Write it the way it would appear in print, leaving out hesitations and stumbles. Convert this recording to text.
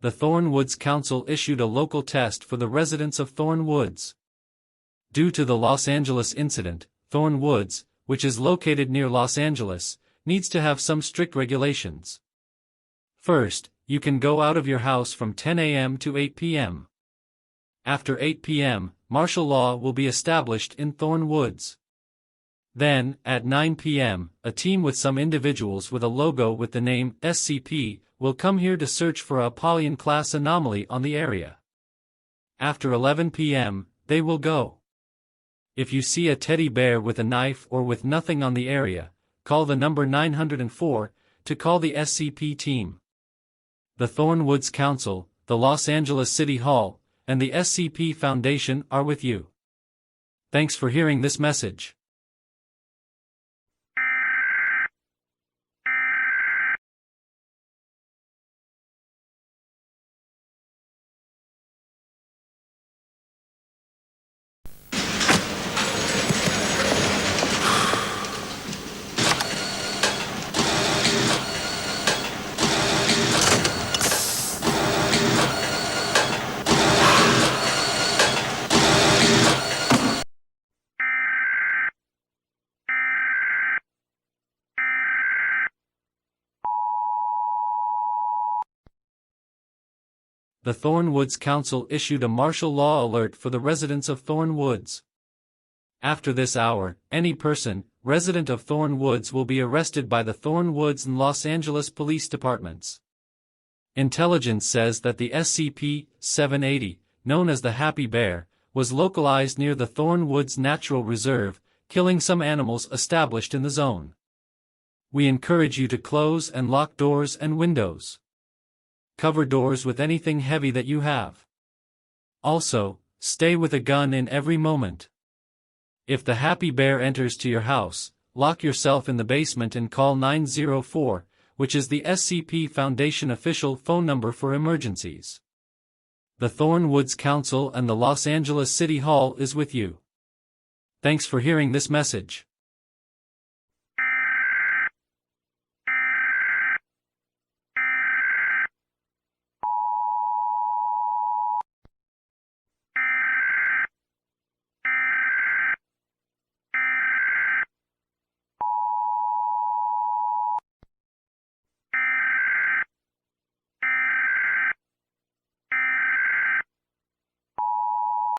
The Thorn Woods Council issued a local test for the residents of Thorn Woods. Due to the Los Angeles incident, Thorn Woods, which is located near Los Angeles, needs to have some strict regulations. First, you can go out of your house from 10 a.m. to 8 p.m. After 8 p.m., martial law will be established in Thorn Woods. Then, at 9 p.m., a team with some individuals with a logo with the name SCP will come here to search for a Apollyon class anomaly on the area. After 11 p.m., they will go. If you see a teddy bear with a knife or with nothing on the area, call the number 904 to call the SCP team. The Thorn Woods Council, the Los Angeles City Hall, and the SCP Foundation are with you. Thanks for hearing this message. The Thorn Woods Council issued a martial law alert for the residents of Thorn Woods. After this hour, any person, resident of Thorn Woods will be arrested by the Thorn Woods and Los Angeles police departments. Intelligence says that the SCP-780, known as the Happy Bear, was localized near the Thorn Woods Natural Reserve, killing some animals established in the zone. We encourage you to close and lock doors and windows. Cover doors with anything heavy that you have. Also, stay with a gun in every moment. If the Happy Bear enters to your house, lock yourself in the basement and call 904, which is the SCP Foundation official phone number for emergencies. The Thorn Woods Council and the Los Angeles City Hall is with you. Thanks for hearing this message.